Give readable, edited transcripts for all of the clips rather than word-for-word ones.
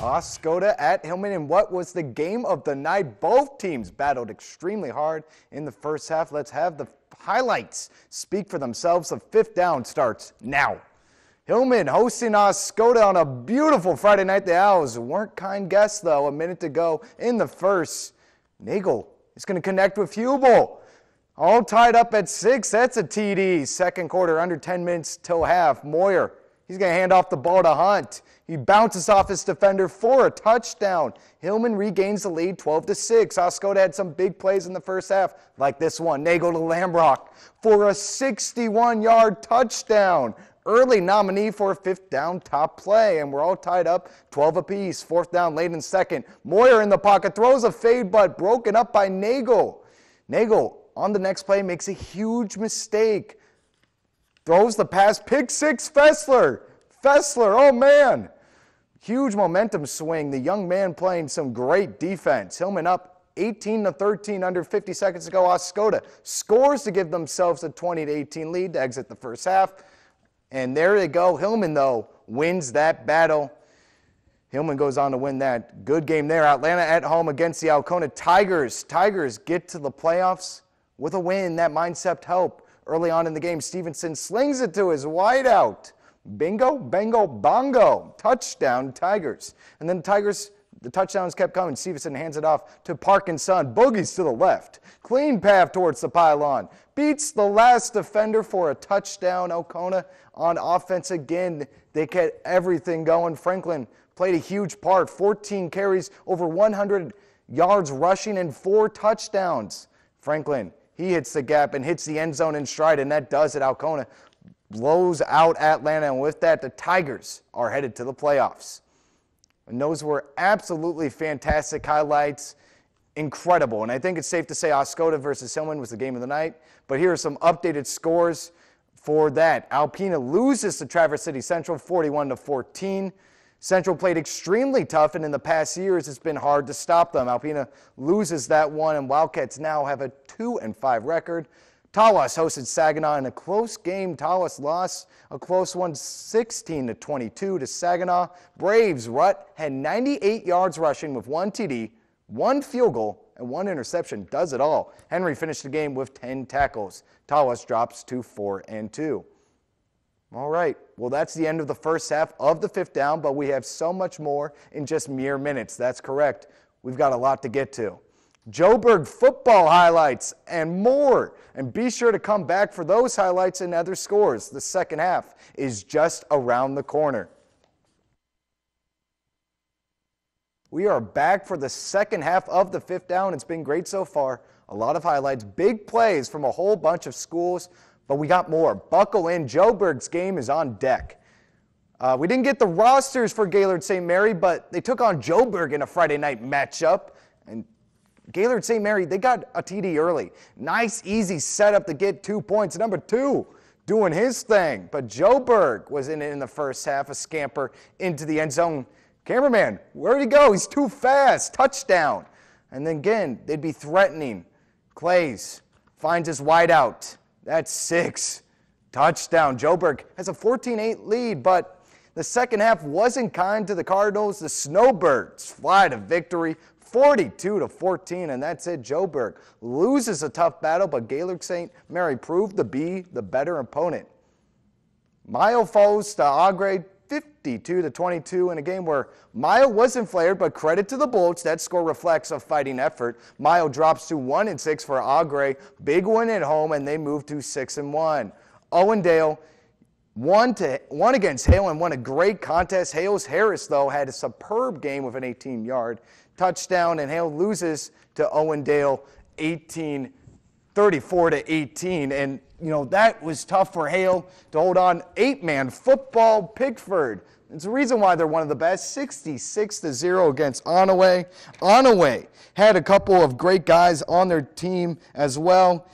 Oscoda at Hillman in what was the game of the night. Both teams battled extremely hard in the first half. Let's have the highlights speak for themselves. The fifth down starts now. Hillman hosting Oscoda on a beautiful Friday night. The Owls weren't kind guests, though. A minute to go in the first. Nagel is going to connect with Hubel. All tied up at 6. That's a TD. Second quarter, under 10 minutes till half. Moyer, he's going to hand off the ball to Hunt. He bounces off his defender for a touchdown. Hillman regains the lead 12-6. Oscoda had some big plays in the first half, like this one. Nagel to Lambrock for a 61-yard touchdown. Early nominee for a fifth down top play, and we're all tied up 12 apiece. Fourth down late in second. Moyer in the pocket, throws a fade, but broken up by Nagel. Nagel on the next play makes a huge mistake. Throws the pass, pick six, Fessler, oh man. Huge momentum swing. The young man playing some great defense. Hillman up 18-13, under 50 seconds to go. Oscoda scores to give themselves a 20-18 lead to exit the first half. And there they go. Hillman, though, wins that battle. Hillman goes on to win that. Good game there. Atlanta at home against the Alcona Tigers. Tigers get to the playoffs with a win. That mindset helped. Early on in the game, Stevenson slings it to his wideout. Bingo, bango, bongo. Touchdown, Tigers. And then the touchdowns kept coming. Stevenson hands it off to Park and Son. Boogies to the left. Clean path towards the pylon. Beats the last defender for a touchdown. Alcona on offense again. They get everything going. Franklin played a huge part. 14 carries, over 100 yards rushing, and 4 touchdowns. Franklin, he hits the gap and hits the end zone in stride, and that does it. Alcona blows out Atlanta, and with that, the Tigers are headed to the playoffs. And those were absolutely fantastic highlights. Incredible. And I think it's safe to say Oscoda versus Hillman was the game of the night. But here are some updated scores for that. Alpena loses to Traverse City Central 41-14. Central played extremely tough, and in the past years, it's been hard to stop them. Alpena loses that one, and Wildcats now have a 2-5 record. Tawas hosted Saginaw in a close game. Tawas lost a close one, 16-22 to Saginaw. Braves Rutt had 98 yards rushing with 1 TD, 1 field goal, and 1 interception. Does it all. Henry finished the game with 10 tackles. Tawas drops to 4-2. All right, well, that's the end of the first half of the fifth down, but we have so much more in just mere minutes. That's correct. We've got a lot to get to. Joburg football highlights and more. And be sure to come back for those highlights and other scores. The second half is just around the corner. We are back for the second half of the fifth down. It's been great so far. A lot of highlights, big plays from a whole bunch of schools, but we got more. Buckle in. Joburg's game is on deck. We didn't get the rosters for Gaylord St. Mary, but they took on Joburg in a Friday night matchup. And Gaylord St. Mary, they got a TD early. Nice, easy setup to get 2 points. Number 2 doing his thing. But Joburg was in it in the first half, a scamper into the end zone. Cameraman, where'd he go? He's too fast. Touchdown. And then again, they'd be threatening. Clays finds his wideout. That's 6. Touchdown. Joburg has a 14-8 lead, but the second half wasn't kind to the Cardinals. The Snowbirds fly to victory, 42-14, and that's it. Joburg loses a tough battle, but Gaylord St. Mary proved to be the better opponent. Mile falls to Agre, 52-22 in a game where Mile wasn't flared, but credit to the Bullets. That score reflects a fighting effort. Mile drops to 1-6 for Agre. Big win at home, and they move to 6-1. Owendale won against Hale and won a great contest. Hale's Harris, though, had a superb game with an 18-yard touchdown, and Hale loses to Owendale 34-18. And, you know, that was tough for Hale to hold on. 8-man football, Pickford. It's the reason why they're one of the best, 66-0 against Onaway. Onaway had a couple of great guys on their team as well,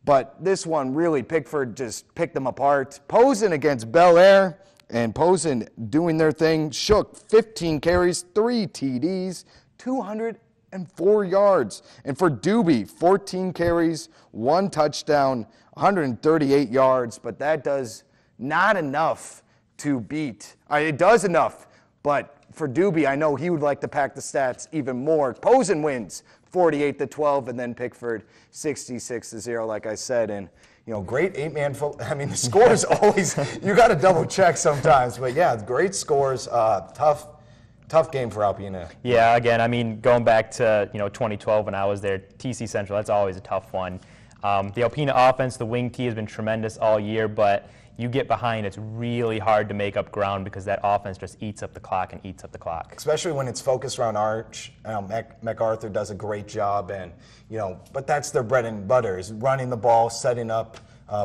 but this one really, Pickford just picked them apart. Posen against Bel Air, and Posen doing their thing. Shook 15 carries, 3 TDs, 204 yards. And for Doobie, 14 carries, 1 touchdown, 138 yards, but that does not enough to beat. It does enough But for Doobie, I know he would like to pack the stats even more. Posen wins 48-12, and then Pickford 66-0, like I said. And, you know, great 8-man football. I mean, the scores always, you got to double check sometimes. But, yeah, great scores. Tough game for Alpena. Yeah, again, I mean, going back to, 2012 when I was there, TC Central, that's always a tough one. The Alpena offense, the wing tee has been tremendous all year, but you get behind, it's really hard to make up ground because that offense just eats up the clock and eats up the clock. Especially when it's focused around Arch. MacArthur does a great job, and but that's their bread and butter, is running the ball, setting up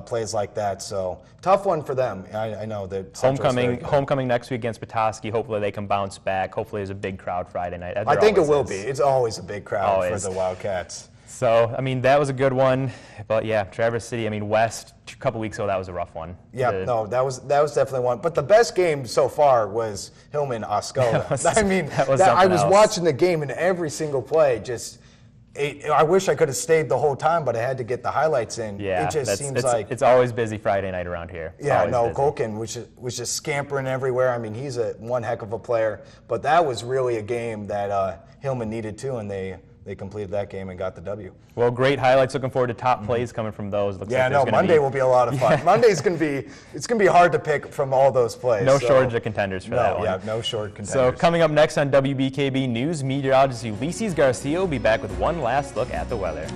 plays like that. So tough one for them. I know that homecoming next week against Petoskey. Hopefully they can bounce back. Hopefully there's a big crowd Friday night. I think it will be. It's always a big crowd for the Wildcats. So, I mean, that was a good one. But, yeah, Traverse City, I mean, West, a couple weeks ago, that was a rough one. Yeah, no, that was definitely one. But the best game so far was Hillman-Osceola. I was watching the game, and every single play I wish I could have stayed the whole time, but I had to get the highlights in. Yeah, it just seems like it's always busy Friday night around here. Yeah, no, Golkin was just scampering everywhere. I mean, he's one heck of a player. But that was really a game that Hillman needed to, and they completed that game and got the W. Well, great highlights. Looking forward to top plays coming from those. Monday will be a lot of fun. Monday's going to be hard to pick from all those plays. No shortage of contenders for that one. Yeah, no short contenders. So coming up next on WBKB News, meteorologist Ulysses Garcia will be back with one last look at the weather.